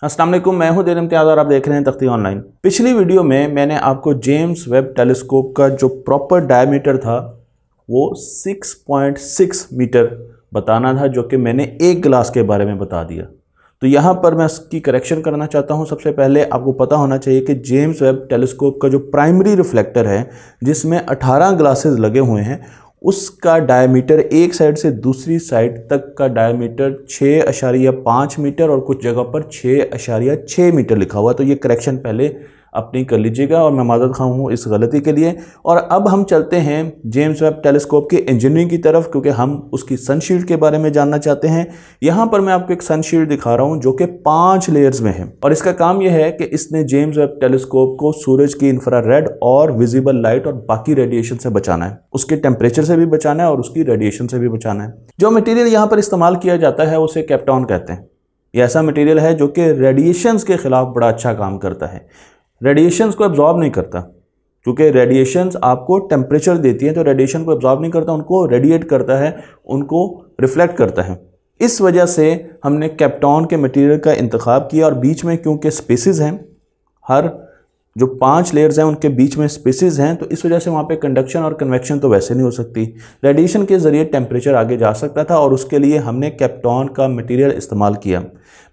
अस्सलाम वालेकुम, मैं हूं देर इम्तियाज़ और आप देख रहे हैं तख्ती ऑनलाइन। पिछली वीडियो में मैंने आपको जेम्स वेब टेलीस्कोप का जो प्रॉपर डायमीटर था वो 6.6 मीटर बताना था, जो कि मैंने एक ग्लास के बारे में बता दिया। तो यहाँ पर मैं इसकी करेक्शन करना चाहता हूँ। सबसे पहले आपको पता होना चाहिए कि जेम्स वेब टेलीस्कोप का जो प्राइमरी रिफ्लेक्टर है, जिसमें 18 ग्लासेस लगे हुए हैं, उसका डायमीटर एक साइड से दूसरी साइड तक का डायमीटर 6.5 मीटर और कुछ जगह पर 6.6 मीटर लिखा हुआ। तो ये करेक्शन पहले अपनी कर लीजिएगा और मैं माज़रत ख़्वाह हूँ इस गलती के लिए। और अब हम चलते हैं जेम्स वेब टेलीस्कोप की इंजीनियरिंग की तरफ, क्योंकि हम उसकी सनशील्ड के बारे में जानना चाहते हैं। यहाँ पर मैं आपको एक सनशील्ड दिखा रहा हूँ जो कि 5 लेयर्स में है, और इसका काम यह है कि इसने जेम्स वेब टेलीस्कोप को सूरज की इंफ्रारेड और विजिबल लाइट और बाकी रेडिएशन से बचाना है, उसके टेम्परेचर से भी बचाना है और उसकी रेडिएशन से भी बचाना है। जो मटीरियल यहाँ पर इस्तेमाल किया जाता है उसे कैप्टॉन कहते हैं। ये ऐसा मटीरियल है जो कि रेडिएशंस के खिलाफ बड़ा अच्छा काम करता है। रेडिएशंस को एब्जॉर्ब नहीं करता, क्योंकि रेडिएशंस आपको टेम्परेचर देती है, तो रेडिएशन को एब्जॉर्ब नहीं करता, उनको रेडिएट करता है, उनको रिफ्लेक्ट करता है। इस वजह से हमने कैप्टॉन के मटेरियल का इंतखाब किया। और बीच में क्योंकि स्पेसेस हैं, हर जो 5 लेयर्स हैं उनके बीच में स्पेसेस हैं, तो इस वजह से वहाँ पे कंडक्शन और कन्वेक्शन तो वैसे नहीं हो सकती। रेडिएशन के ज़रिए टेम्परेचर आगे जा सकता था और उसके लिए हमने कैप्टॉन का मटेरियल इस्तेमाल किया।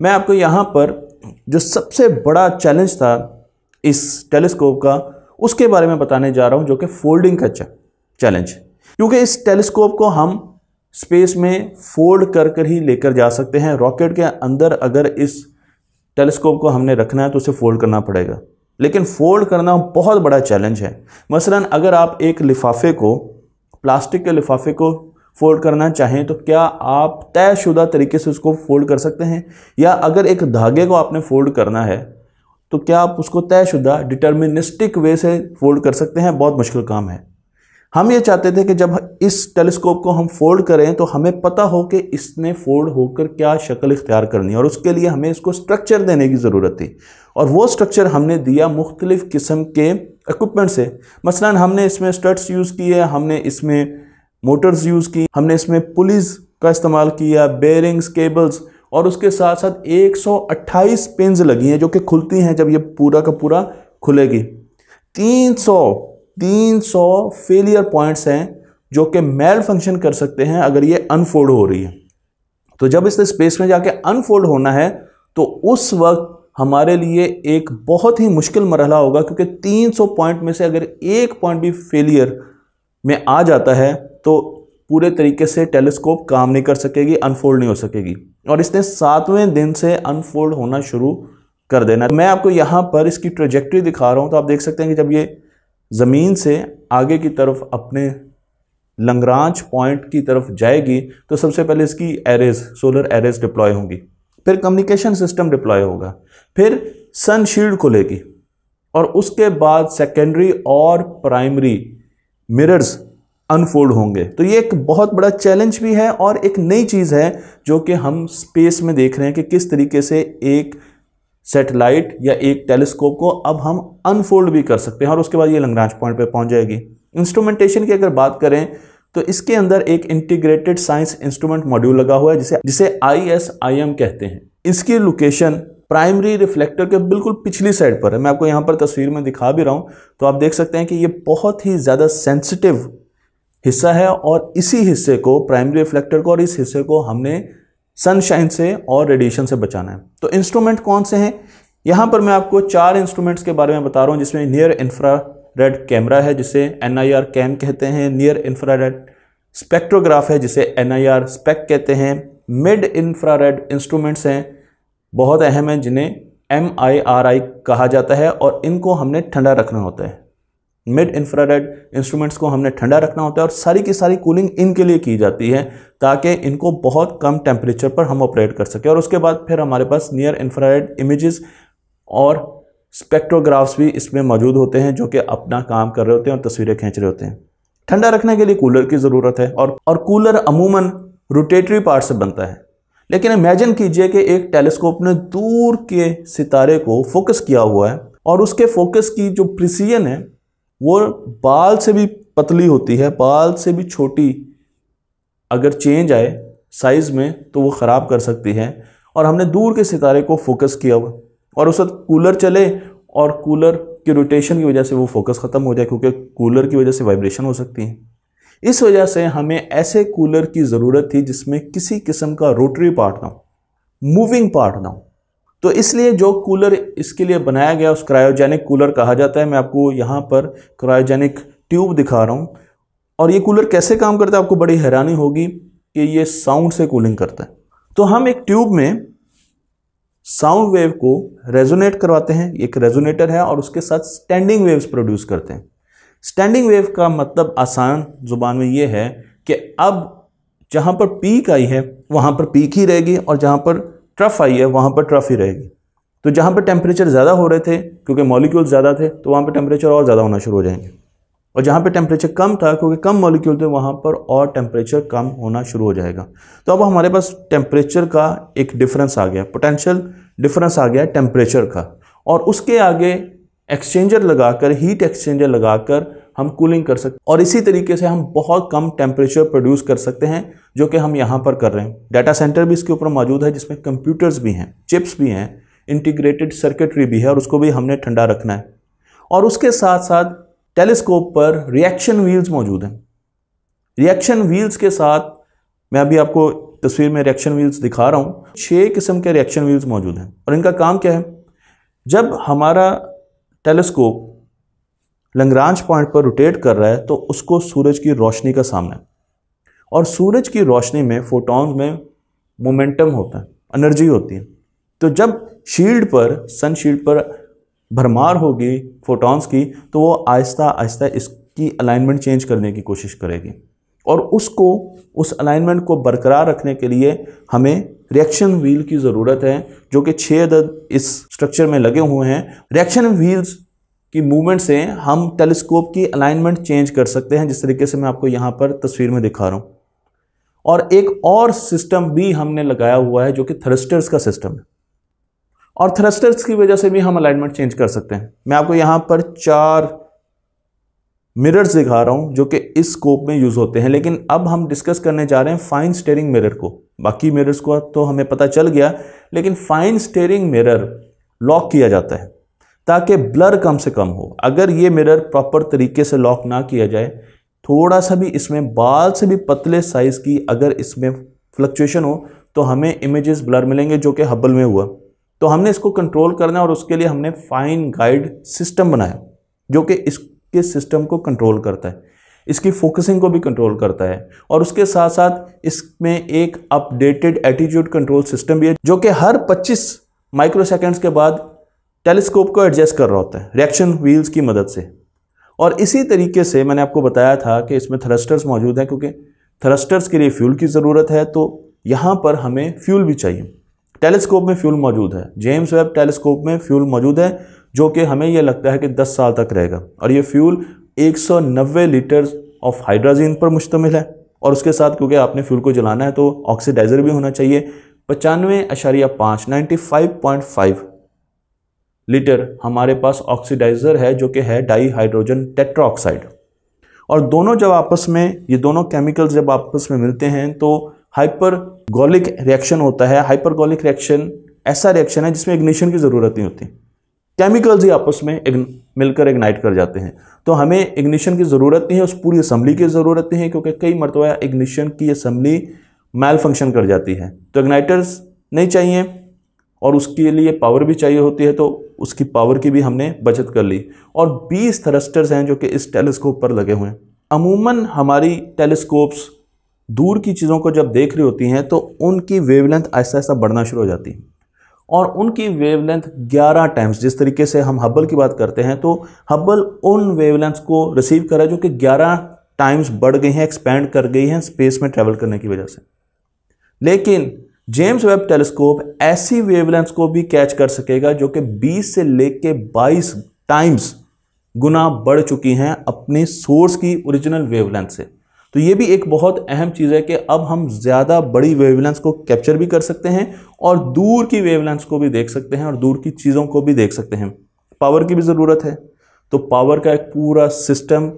मैं आपको यहाँ पर जो सबसे बड़ा चैलेंज था इस टेलीस्कोप का, उसके बारे में बताने जा रहा हूं, जो कि फोल्डिंग का चैलेंज। क्योंकि इस टेलीस्कोप को हम स्पेस में फोल्ड कर कर ही लेकर जा सकते हैं। रॉकेट के अंदर अगर इस टेलीस्कोप को हमने रखना है तो उसे फोल्ड करना पड़ेगा, लेकिन फोल्ड करना बहुत बड़ा चैलेंज है। मसलन अगर आप एक लिफाफे को, प्लास्टिक के लिफाफे को फोल्ड करना चाहें तो क्या आप तयशुदा तरीके से उसको फोल्ड कर सकते हैं? या अगर एक धागे को आपने फोल्ड करना है तो क्या आप उसको तयशुदा डिटर्मिनिस्टिक वे से फोल्ड कर सकते हैं? बहुत मुश्किल काम है। हम ये चाहते थे कि जब इस टेलीस्कोप को हम फोल्ड करें तो हमें पता हो कि इसने फोल्ड होकर क्या शक्ल इख्तियार करनी है, और उसके लिए हमें इसको स्ट्रक्चर देने की ज़रूरत थी। और वो स्ट्रक्चर हमने दिया मुख्तलिफ़ किस्म के इक्विपमेंट से। मसलन हमने इसमें स्टड्स यूज़ किए, हमने इसमें मोटर्स यूज़ की, हमने इसमें पुलीज़ का इस्तेमाल किया, बेयरिंग्स, केबल्स, और उसके साथ साथ 128 पिन्स लगी हैं जो कि खुलती हैं जब ये पूरा का पूरा खुलेगी। 300 फेलियर पॉइंट्स हैं जो कि मेल फंक्शन कर सकते हैं अगर ये अनफोल्ड हो रही है। तो जब इसे स्पेस में जाके अनफोल्ड होना है तो उस वक्त हमारे लिए एक बहुत ही मुश्किल मरहला होगा, क्योंकि 300 पॉइंट में से अगर एक पॉइंट भी फेलियर में आ जाता है तो पूरे तरीके से टेलीस्कोप काम नहीं कर सकेगी, अनफोल्ड नहीं हो सकेगी। और इसने 7वें दिन से अनफोल्ड होना शुरू कर देना। मैं आपको यहाँ पर इसकी ट्रेजेक्ट्री दिखा रहा हूँ, तो आप देख सकते हैं कि जब ये ज़मीन से आगे की तरफ अपने लंग्रांज पॉइंट की तरफ जाएगी तो सबसे पहले इसकी एरेज, सोलर एरेज डिप्लॉय होंगी, फिर कम्युनिकेशन सिस्टम डिप्लॉय होगा, फिर सन शील्ड खुलेगी, और उसके बाद सेकेंडरी और प्राइमरी मिरर्स अनफोल्ड होंगे। तो ये एक बहुत बड़ा चैलेंज भी है और एक नई चीज़ है जो कि हम स्पेस में देख रहे हैं कि किस तरीके से एक सैटेलाइट या एक टेलीस्कोप को अब हम अनफोल्ड भी कर सकते हैं और उसके बाद ये लंग्रांज पॉइंट पे पहुंच जाएगी। इंस्ट्रूमेंटेशन की अगर बात करें तो इसके अंदर एक इंटीग्रेटेड साइंस इंस्ट्रूमेंट मॉड्यूल लगा हुआ है जिसे ISIM कहते हैं। इसकी लोकेशन प्राइमरी रिफ्लेक्टर के बिल्कुल पिछली साइड पर है। मैं आपको यहाँ पर तस्वीर में दिखा भी रहा हूँ, तो आप देख सकते हैं कि ये बहुत ही ज़्यादा सेंसिटिव हिस्सा है, और इसी हिस्से को, प्राइमरी रिफ्लेक्टर को, और इस हिस्से को हमने सनशाइन से और रेडिएशन से बचाना है। तो इंस्ट्रूमेंट कौन से हैं? यहाँ पर मैं आपको 4 इंस्ट्रूमेंट्स के बारे में बता रहा हूँ, जिसमें नियर इंफ्रारेड कैमरा है जिसे NIR कैम कहते हैं, नियर इंफ्रारेड स्पेक्ट्रोग्राफ है जिसे NIR स्पेक कहते हैं, मिड इंफ्रारेड इंस्ट्रूमेंट्स हैं, बहुत अहम हैं, जिन्हें MIRI कहा जाता है, और इनको हमने ठंडा रखना होता है। मिड इंफ्रारेड इंस्ट्रूमेंट्स को हमने ठंडा रखना होता है और सारी की सारी कूलिंग इनके लिए की जाती है ताकि इनको बहुत कम टेम्परेचर पर हम ऑपरेट कर सकें। और उसके बाद फिर हमारे पास नियर इंफ्रारेड इमेजेस और स्पेक्ट्रोग्राफ्स भी इसमें मौजूद होते हैं जो कि अपना काम कर रहे होते हैं और तस्वीरें खींच रहे होते हैं। ठंडा रखने के लिए कूलर की ज़रूरत है, और कूलर अमूमन रोटेटरी पार्ट से बनता है। लेकिन इमेजिन कीजिए कि एक टेलीस्कोप ने दूर के सितारे को फोकस किया हुआ है और उसके फोकस की जो प्रिसीजन है वो बाल से भी पतली होती है, बाल से भी छोटी अगर चेंज आए साइज़ में तो वो ख़राब कर सकती है। और हमने दूर के सितारे को फोकस किया हुआ, और उस वक्त कूलर चले और कूलर की रोटेशन की वजह से वो फोकस ख़त्म हो जाए, क्योंकि कूलर की वजह से वाइब्रेशन हो सकती है। इस वजह से हमें ऐसे कूलर की ज़रूरत थी जिसमें किसी किस्म का रोटरी पार्ट ना हो, मूविंग पार्ट ना हो। तो इसलिए जो कूलर इसके लिए बनाया गया उस क्रायोजेनिक कूलर कहा जाता है। मैं आपको यहाँ पर क्रायोजेनिक ट्यूब दिखा रहा हूँ, और ये कूलर कैसे काम करता है आपको बड़ी हैरानी होगी कि ये साउंड से कूलिंग करता है। तो हम एक ट्यूब में साउंड वेव को रेजोनेट करवाते हैं, एक रेजोनेटर है, और उसके साथ स्टैंडिंग वेव्स प्रोड्यूस करते हैं। स्टैंडिंग वेव का मतलब आसान जुबान में ये है कि अब जहाँ पर पीक आई है वहाँ पर पीक ही रहेगी, और जहाँ पर ट्रफ आई है वहाँ पर ट्रफ ही रहेगी। तो जहाँ पर टेम्परेचर ज़्यादा हो रहे थे क्योंकि मॉलिक्यूल ज़्यादा थे, तो वहाँ पर टेम्परेचर और ज़्यादा होना शुरू हो जाएंगे, और जहाँ पे टेम्परेचर कम था क्योंकि कम मॉलिक्यूल थे वहाँ पर और टेम्परेचर कम होना शुरू हो जाएगा। तो अब हमारे पास टेम्परेचर का एक डिफरेंस आ गया, पोटेंशियल डिफरेंस आ गया टेम्परेचर का, और उसके आगे एक्सचेंजर लगाकर, हीट एक्सचेंजर लगाकर हम कूलिंग कर सकते हैं, और इसी तरीके से हम बहुत कम टेम्परेचर प्रोड्यूस कर सकते हैं, जो कि हम यहाँ पर कर रहे हैं। डाटा सेंटर भी इसके ऊपर मौजूद है जिसमें कंप्यूटर्स भी हैं, चिप्स भी हैं, इंटीग्रेटेड सर्किटरी भी है, और उसको भी हमने ठंडा रखना है। और उसके साथ साथ टेलीस्कोप पर रिएक्शन व्हील्स मौजूद हैं। रिएक्शन व्हील्स के साथ मैं अभी आपको तस्वीर में रिएक्शन व्हील्स दिखा रहा हूँ। 6 किस्म के रिएक्शन व्हील्स मौजूद हैं, और इनका काम क्या है? जब हमारा टेलीस्कोप लैग्रांज पॉइंट पर रोटेट कर रहा है तो उसको सूरज की रोशनी का सामना है, और सूरज की रोशनी में फोटॉन्स में मोमेंटम होता है, एनर्जी होती है। तो जब शील्ड पर, सन शील्ड पर भरमार होगी फोटॉन्स की, तो वो आहिस्ता आहिस्ता इसकी अलाइनमेंट चेंज करने की कोशिश करेगी, और उसको, उस अलाइनमेंट को बरकरार रखने के लिए हमें रिएक्शन व्हील की ज़रूरत है, जो कि 6 अदद इस स्ट्रक्चर में लगे हुए हैं। रिएक्शन व्हील्स की मूवमेंट से हम टेलीस्कोप की अलाइनमेंट चेंज कर सकते हैं, जिस तरीके से मैं आपको यहाँ पर तस्वीर में दिखा रहा हूँ। और एक और सिस्टम भी हमने लगाया हुआ है जो कि थ्रस्टर्स का सिस्टम है, और थ्रस्टर्स की वजह से भी हम अलाइनमेंट चेंज कर सकते हैं। मैं आपको यहाँ पर 4 मिरर्स दिखा रहा हूँ जो कि इस स्कोप में यूज़ होते हैं, लेकिन अब हम डिस्कस करने जा रहे हैं फाइन स्टेयरिंग मिरर को। बाकी मिरर्स को तो हमें पता चल गया, लेकिन फाइन स्टेयरिंग मिरर लॉक किया जाता है ताकि ब्लर कम से कम हो। अगर ये मिरर प्रॉपर तरीके से लॉक ना किया जाए, थोड़ा सा भी इसमें बाल से भी पतले साइज़ की अगर इसमें फ्लक्चुएशन हो तो हमें इमेजेस ब्लर मिलेंगे, जो कि हबल में हुआ। तो हमने इसको कंट्रोल करना है, और उसके लिए हमने फाइन गाइड सिस्टम बनाया जो कि इसके सिस्टम को कंट्रोल करता है, इसकी फोकसिंग को भी कंट्रोल करता है, और उसके साथ साथ इसमें एक अपडेटेड एटीट्यूड कंट्रोल सिस्टम भी है जो कि हर 25 माइक्रोसेकंड्स के बाद टेलीस्कोप को एडजस्ट कर रहा होता है रिएक्शन व्हील्स की मदद से। और इसी तरीके से मैंने आपको बताया था कि इसमें थ्रस्टर्स मौजूद हैं, क्योंकि थ्रस्टर्स के लिए फ्यूल की ज़रूरत है, तो यहाँ पर हमें फ्यूल भी चाहिए। टेलीस्कोप में फ्यूल मौजूद है, जेम्स वेब टेलीस्कोप में फ्यूल मौजूद है, जो कि हमें यह लगता है कि 10 साल तक रहेगा, और ये फ्यूल 190 लीटर ऑफ हाइड्रोजन पर मुश्तमिल है, और उसके साथ क्योंकि आपने फ्यूल को जलाना है तो ऑक्सीडाइज़र भी होना चाहिए। 95.5 95.5 लीटर हमारे पास ऑक्सीडाइज़र है, जो कि है डाई हाइड्रोजन टेट्राऑक्साइड। और दोनों जब आपस में, ये दोनों केमिकल्स जब आपस में मिलते हैं तो हाइपरगोलिक रिएक्शन होता है। हाइपरगोलिक रिएक्शन ऐसा रिएक्शन है जिसमें इग्निशन की ज़रूरत नहीं होती, केमिकल्स ही आपस में मिलकर इग्नाइट कर जाते हैं। तो हमें इग्निशन की ज़रूरत नहीं है, उस पूरी असम्बली की ज़रूरत नहीं है, क्योंकि कई मरतबा इग्निशन की असम्बली मैल फंक्शन कर जाती है। तो इग्नाइटर्स नहीं चाहिए, और उसके लिए पावर भी चाहिए होती है, तो उसकी पावर की भी हमने बचत कर ली। और 20 थ्रस्टर्स हैं जो कि इस टेलीस्कोप पर लगे हुए हैं। अमूमन हमारी टेलीस्कोप्स दूर की चीज़ों को जब देख रही होती हैं तो उनकी वेवलेंथ ऐसा ऐसा बढ़ना शुरू हो जाती है, और उनकी वेवलेंथ 11 टाइम्स, जिस तरीके से हम हबल की बात करते हैं तो हबल उन वेवलेंथ्स को रिसीव करा जो कि 11 टाइम्स बढ़ गई हैं, एक्सपैंड कर गई हैं स्पेस में ट्रैवल करने की वजह से। लेकिन जेम्स वेब टेलीस्कोप ऐसी वेवलेंथ्स को भी कैच कर सकेगा जो कि 20 से लेके 22 टाइम्स गुना बढ़ चुकी हैं अपने सोर्स की ओरिजिनल वेवलेंथ से। तो ये भी एक बहुत अहम चीज़ है कि अब हम ज़्यादा बड़ी वेवलेंथ्स को कैप्चर भी कर सकते हैं, और दूर की वेवलेंथ्स को भी देख सकते हैं, और दूर की चीज़ों को भी देख सकते हैं। पावर की भी ज़रूरत है, तो पावर का एक पूरा सिस्टम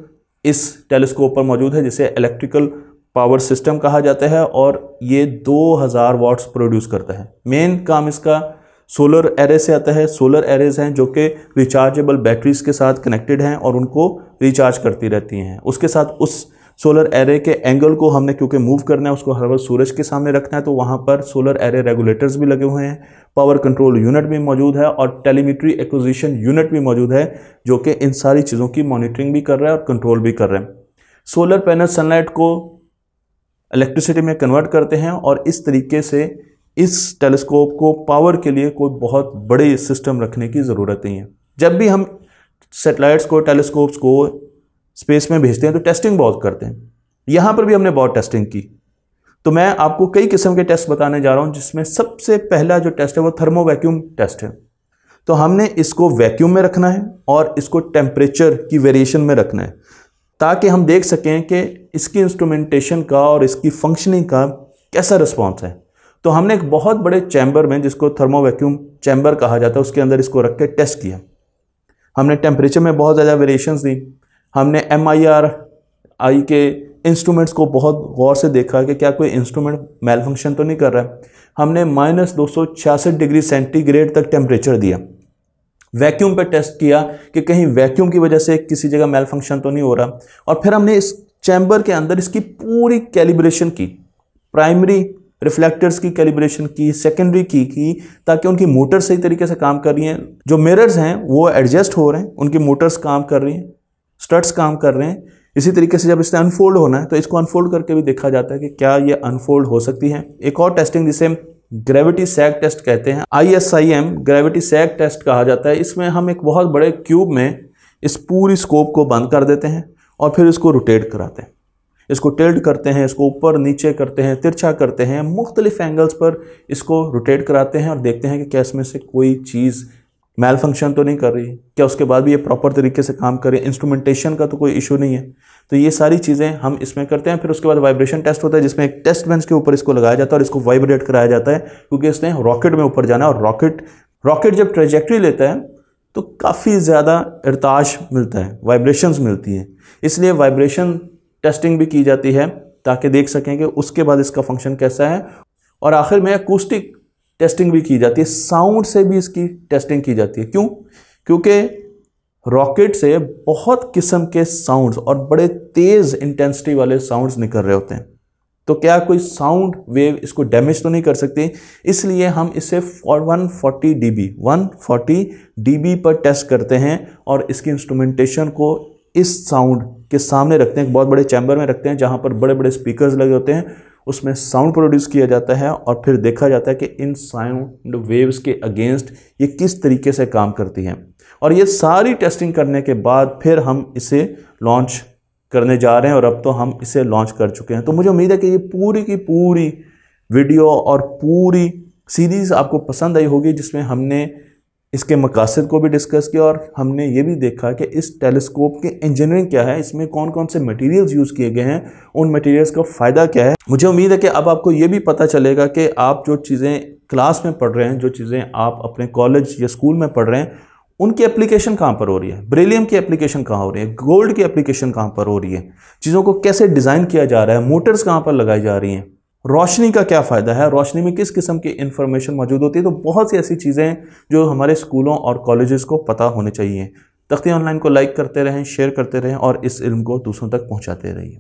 इस टेलीस्कोप पर मौजूद है, जिसे इलेक्ट्रिकल पावर सिस्टम कहा जाता है और ये 2000 वाट्स प्रोड्यूस करता है। मेन काम इसका सोलर एरे से आता है। सोलर एरेज हैं जो कि रिचार्जेबल बैटरीज के साथ कनेक्टेड हैं और उनको रिचार्ज करती रहती हैं। उसके साथ उस सोलर एरे के एंगल को हमने क्योंकि मूव करना है, उसको हर वक्त सूरज के सामने रखना है, तो वहाँ पर सोलर एरे रेगुलेटर्स भी लगे हुए हैं, पावर कंट्रोल यूनिट भी मौजूद है और टेलीमेट्री एक्विजिशन यूनिट भी मौजूद है जो कि इन सारी चीज़ों की मॉनिटरिंग भी कर रहा है और कंट्रोल भी कर रहे हैं। सोलर पैनल सनलाइट को इलेक्ट्रिसिटी में कन्वर्ट करते हैं और इस तरीके से इस टेलीस्कोप को पावर के लिए कोई बहुत बड़े सिस्टम रखने की ज़रूरत नहीं है। जब भी हम सैटेलाइट्स को, टेलीस्कोप्स को स्पेस में भेजते हैं तो टेस्टिंग बहुत करते हैं। यहाँ पर भी हमने बहुत टेस्टिंग की। तो मैं आपको कई किस्म के टेस्ट बताने जा रहा हूँ, जिसमें सबसे पहला जो टेस्ट है वो थर्मो वैक्यूम टेस्ट है। तो हमने इसको वैक्यूम में रखना है और इसको टेम्परेचर की वेरिएशन में रखना है ताकि हम देख सकें कि इसकी इंस्ट्रूमेंटेशन का और इसकी फंक्शनिंग का कैसा रिस्पॉन्स है। तो हमने एक बहुत बड़े चैम्बर में, जिसको थर्मो वैक्यूम चैम्बर कहा जाता है, उसके अंदर इसको रख के टेस्ट किया। हमने टेम्परेचर में बहुत ज़्यादा वेरिएशंस दी। हमने MIRI के इंस्ट्रूमेंट्स को बहुत गौर से देखा कि क्या कोई इंस्ट्रूमेंट मेल फंक्शन तो नहीं कर रहा है। हमने -266 डिग्री सेंटीग्रेड तक टेम्परेचर दिया। वैक्यूम पे टेस्ट किया कि कहीं वैक्यूम की वजह से किसी जगह मेल फंक्शन तो नहीं हो रहा। और फिर हमने इस चैम्बर के अंदर इसकी पूरी कैलिब्रेशन की, प्राइमरी रिफ्लेक्टर्स की कैलिब्रेशन की, सेकेंडरी की ताकि उनकी मोटर सही तरीके से काम कर रही हैं, जो मिरर्स हैं वो एडजस्ट हो रहे हैं, उनकी मोटर्स काम कर रही हैं, स्टड्स काम कर रहे हैं। इसी तरीके से जब इससे अनफोल्ड होना है तो इसको अनफोल्ड करके भी देखा जाता है कि क्या ये अनफोल्ड हो सकती है। एक और टेस्टिंग जिसे ग्रेविटी सैग टेस्ट कहते हैं, ISIM ग्रेविटी सैग टेस्ट कहा जाता है। इसमें हम एक बहुत बड़े क्यूब में इस पूरी स्कोप को बंद कर देते हैं और फिर इसको रोटेट कराते हैं, इसको टिल्ट करते हैं, इसको ऊपर नीचे करते हैं, तिरछा करते हैं, मुख्तलिफ एंगल्स पर इसको रोटेट कराते हैं और देखते हैं कि क्या इसमें से कोई चीज़ मेल फंक्शन तो नहीं कर रही है, क्या उसके बाद भी ये प्रॉपर तरीके से काम कर रही है, इंस्ट्रूमेंटेशन का तो कोई इशू नहीं है। तो ये सारी चीज़ें हम इसमें करते हैं। फिर उसके बाद वाइब्रेशन टेस्ट होता है, जिसमें एक टेस्ट बेंच के ऊपर इसको लगाया जाता है और इसको वाइब्रेट कराया जाता है, क्योंकि इसने रॉकेट में ऊपर जाना है और रॉकेट जब ट्रेजेक्ट्री लेता है तो काफ़ी ज़्यादा इर्ताश मिलता है, वाइब्रेशंस मिलती हैं। इसलिए वाइब्रेशन टेस्टिंग भी की जाती है ताकि देख सकें कि उसके बाद इसका फंक्शन कैसा है। और आखिर में अकूस्टिक टेस्टिंग भी की जाती है, साउंड से भी इसकी टेस्टिंग की जाती है। क्यों? क्योंकि रॉकेट से बहुत किस्म के साउंड्स और बड़े तेज़ इंटेंसिटी वाले साउंड्स निकल रहे होते हैं, तो क्या कोई साउंड वेव इसको डैमेज तो नहीं कर सकती। इसलिए हम इसे 140 dB पर टेस्ट करते हैं और इसकी इंस्ट्रूमेंटेशन को इस साउंड के सामने रखते हैं, एक बहुत बड़े चैम्बर में रखते हैं जहाँ पर बड़े बड़े स्पीकर्स लगे होते हैं, उसमें साउंड प्रोड्यूस किया जाता है और फिर देखा जाता है कि इन साउंड वेव्स के अगेंस्ट ये किस तरीके से काम करती हैं। और ये सारी टेस्टिंग करने के बाद फिर हम इसे लॉन्च करने जा रहे हैं और अब तो हम इसे लॉन्च कर चुके हैं। तो मुझे उम्मीद है कि ये पूरी की पूरी वीडियो और पूरी सीरीज़ आपको पसंद आई होगी, जिसमें हमने इसके मकासद को भी डिस्कस किया और हमने ये भी देखा कि इस टेलीस्कोप की इंजीनियरिंग क्या है, इसमें कौन कौन से मटेरियल्स यूज़ किए गए हैं, उन मटेरियल्स का फ़ायदा क्या है। मुझे उम्मीद है कि अब आपको ये भी पता चलेगा कि आप जो चीज़ें क्लास में पढ़ रहे हैं, जो चीज़ें आप अपने कॉलेज या स्कूल में पढ़ रहे हैं, उनकी एप्लीकेशन कहाँ पर हो रही है, बेरिलियम की एप्लीकेशन कहाँ हो रही है, गोल्ड की एप्लीकेशन कहाँ पर हो रही है, चीज़ों को कैसे डिज़ाइन किया जा रहा है, मोटर्स कहाँ पर लगाई जा रही हैं, रोशनी का क्या फ़ायदा है, रोशनी में किस किस्म की इंफॉर्मेशन मौजूद होती है। तो बहुत सी ऐसी चीज़ें जो हमारे स्कूलों और कॉलेजेस को पता होने चाहिए। तख्ती ऑनलाइन को लाइक करते रहें, शेयर करते रहें और इस इल्म को दूसरों तक पहुँचाते रहिए।